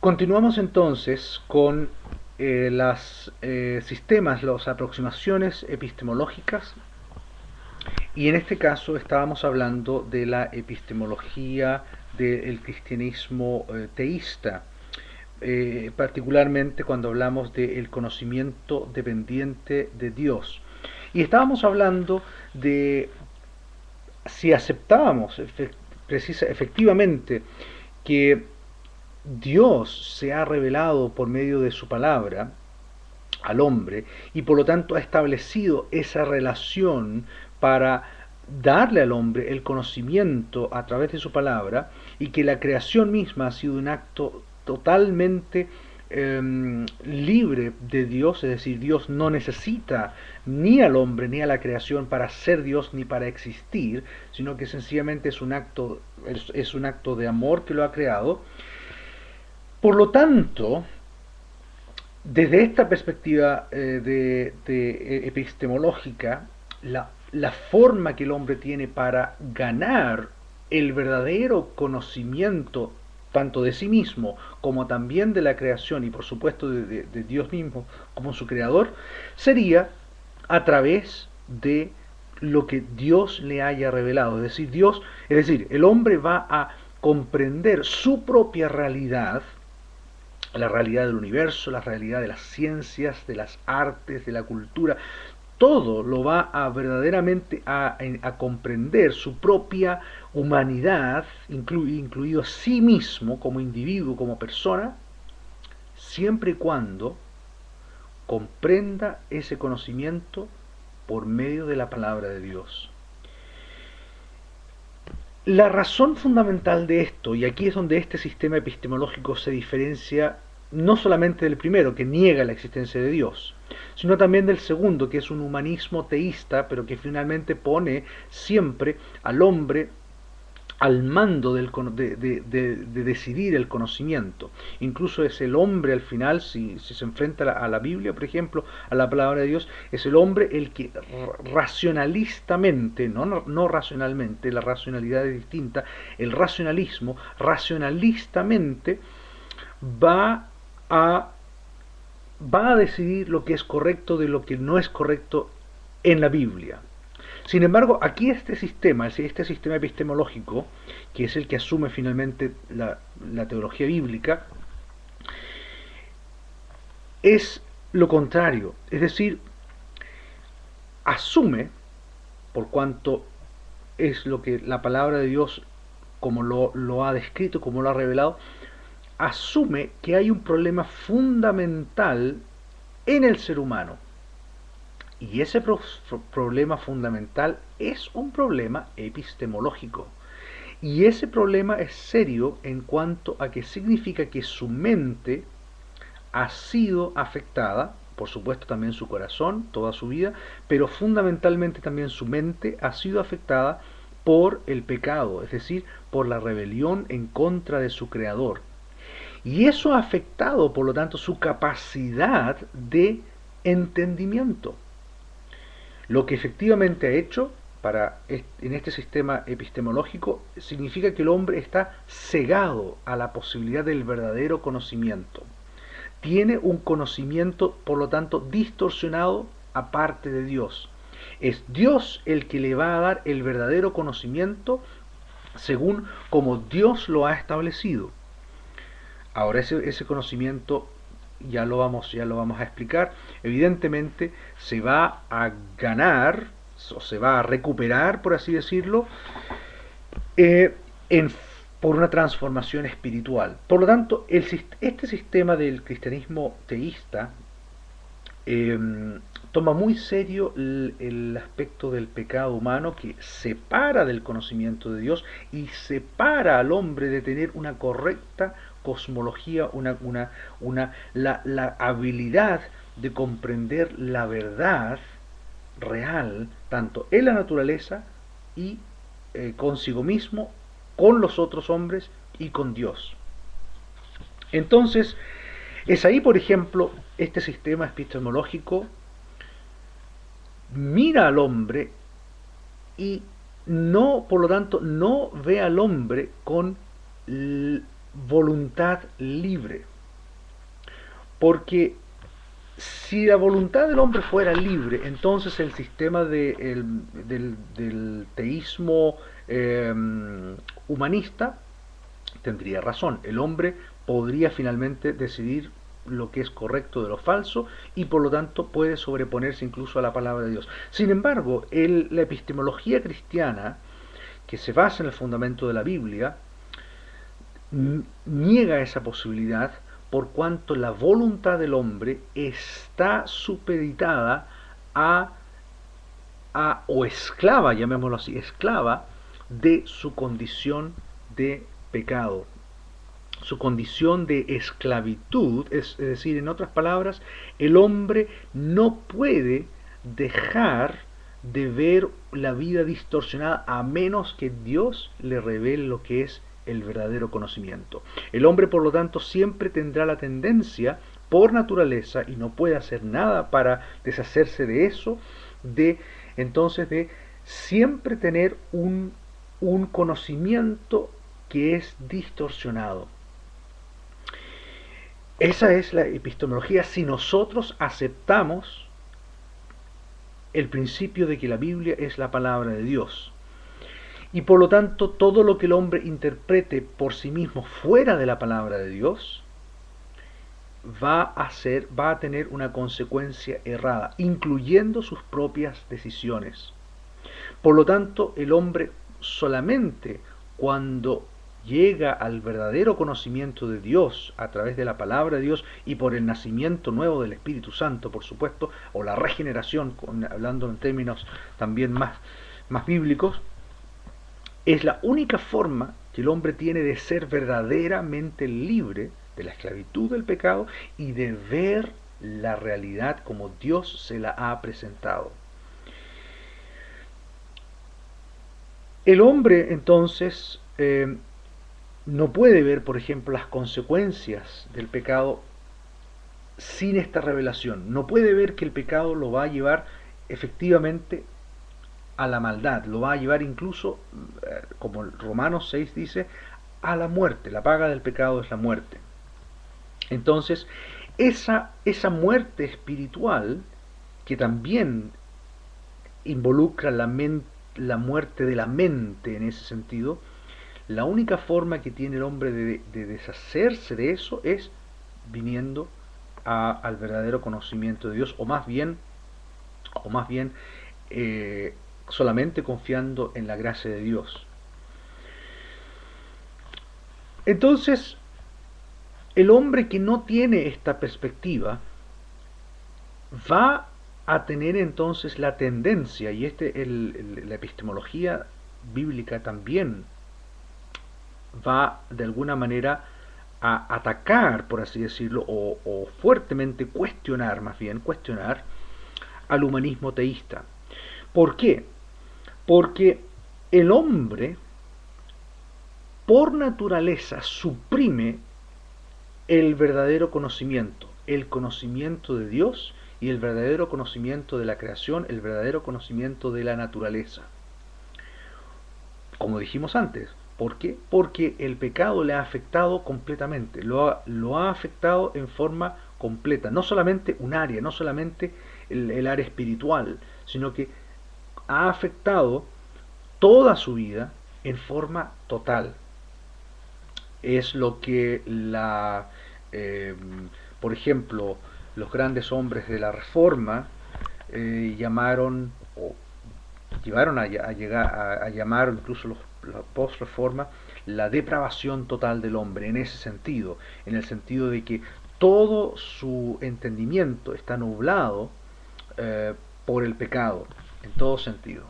Continuamos entonces con las sistemas, las aproximaciones epistemológicas, y en este caso estábamos hablando de la epistemología del cristianismo teísta, particularmente cuando hablamos del conocimiento dependiente de Dios. Y estábamos hablando de si aceptábamos efectivamente que Dios se ha revelado por medio de su palabra al hombre y por lo tanto ha establecido esa relación para darle al hombre el conocimiento a través de su palabra, y que la creación misma ha sido un acto totalmente libre de Dios, es decir, Dios no necesita ni al hombre ni a la creación para ser Dios ni para existir, sino que sencillamente es un acto de amor que lo ha creado. Por lo tanto, desde esta perspectiva epistemológica, la forma que el hombre tiene para ganar el verdadero conocimiento tanto de sí mismo como también de la creación y por supuesto de Dios mismo como su creador, sería a través de lo que Dios le haya revelado. Es decir, el hombre va a comprender su propia realidad, la realidad del universo, la realidad de las ciencias, de las artes, de la cultura. Todo lo va a verdaderamente a comprender su propia humanidad, incluido a sí mismo como individuo, como persona, siempre y cuando comprenda ese conocimiento por medio de la palabra de Dios. La razón fundamental de esto, y aquí es donde este sistema epistemológico se diferencia no solamente del primero, que niega la existencia de Dios, sino también del segundo, que es un humanismo teísta, pero que finalmente pone siempre al hombre al mando de decidir el conocimiento. Incluso es el hombre al final, si se enfrenta a la Biblia, por ejemplo, a la palabra de Dios, es el hombre el que racionalistamente, no racionalmente, la racionalidad es distinta, el racionalismo, racionalistamente va a, va a decidir lo que es correcto de lo que no es correcto en la Biblia. Sin embargo, aquí este sistema epistemológico, que es el que asume finalmente la teología bíblica, es lo contrario. Es decir, asume, por cuanto es lo que la palabra de Dios, como lo ha descrito, como lo ha revelado, asume que hay un problema fundamental en el ser humano. Y ese problema fundamental es un problema epistemológico. Y ese problema es serio en cuanto a que significa que su mente ha sido afectada, por supuesto también su corazón, toda su vida, pero fundamentalmente también su mente ha sido afectada por el pecado, es decir, por la rebelión en contra de su creador. Y eso ha afectado, por lo tanto, su capacidad de entendimiento. Lo que efectivamente ha hecho en este sistema epistemológico significa que el hombre está cegado a la posibilidad del verdadero conocimiento. Tiene un conocimiento, por lo tanto, distorsionado aparte de Dios. Es Dios el que le va a dar el verdadero conocimiento según como Dios lo ha establecido. Ahora ese conocimiento ya lo vamos a explicar. Evidentemente se va a ganar o se va a recuperar, por así decirlo, eh, en, por una transformación espiritual. Por lo tanto, este sistema del cristianismo teísta eh, toma muy serio el aspecto del pecado humano, que separa del conocimiento de Dios y separa al hombre de tener una correcta cosmología, la habilidad de comprender la verdad real, tanto en la naturaleza y consigo mismo, con los otros hombres y con Dios. Entonces, es ahí, por ejemplo, este sistema epistemológico mira al hombre y no, por lo tanto, no ve al hombre con voluntad libre. Porque si la voluntad del hombre fuera libre, entonces el sistema del teísmo eh, humanista tendría razón. El hombre podría finalmente decidir lo que es correcto de lo falso y por lo tanto puede sobreponerse incluso a la palabra de Dios. Sin embargo, la epistemología cristiana, que se basa en el fundamento de la Biblia, niega esa posibilidad por cuanto la voluntad del hombre está supeditada a, o esclava, llamémoslo así, esclava de su condición de pecado, su condición de esclavitud, es decir, en otras palabras, el hombre no puede dejar de ver la vida distorsionada a menos que Dios le revele lo que es el verdadero conocimiento. El hombre, por lo tanto, siempre tendrá la tendencia, por naturaleza, y no puede hacer nada para deshacerse de eso, de entonces de siempre tener un conocimiento que es distorsionado. Esa es la epistemología si nosotros aceptamos el principio de que la Biblia es la palabra de Dios. Y por lo tanto, todo lo que el hombre interprete por sí mismo fuera de la palabra de Dios va a tener una consecuencia errada, incluyendo sus propias decisiones. Por lo tanto, el hombre solamente cuando llega al verdadero conocimiento de Dios a través de la palabra de Dios y por el nacimiento nuevo del Espíritu Santo, por supuesto, o la regeneración, hablando en términos también más bíblicos, es la única forma que el hombre tiene de ser verdaderamente libre de la esclavitud del pecado y de ver la realidad como Dios se la ha presentado. El hombre entonces no puede ver, por ejemplo, las consecuencias del pecado sin esta revelación. No puede ver que el pecado lo va a llevar efectivamente a la maldad, lo va a llevar incluso, como Romanos 6 dice, a la muerte. La paga del pecado es la muerte. Entonces, esa muerte espiritual, que también involucra la muerte de la mente en ese sentido, la única forma que tiene el hombre de deshacerse de eso es viniendo al verdadero conocimiento de Dios, o más bien solamente confiando en la gracia de Dios. Entonces, el hombre que no tiene esta perspectiva va a tener entonces la tendencia, y la epistemología bíblica también va de alguna manera a atacar, por así decirlo, o fuertemente cuestionar, más bien cuestionar al humanismo teísta. ¿Por qué? Porque el hombre por naturaleza suprime el verdadero conocimiento, el conocimiento de Dios y el verdadero conocimiento de la creación, el verdadero conocimiento de la naturaleza. Como dijimos antes, ¿por qué? Porque el pecado le ha afectado completamente, lo ha afectado en forma completa, no solamente un área, no solamente el área espiritual, sino que ha afectado toda su vida en forma total. Es lo que por ejemplo, los grandes hombres de la Reforma llamaron, o llevaron a llamar, incluso los post-reforma, la depravación total del hombre, en ese sentido, en el sentido de que todo su entendimiento está nublado por el pecado, en todo sentido.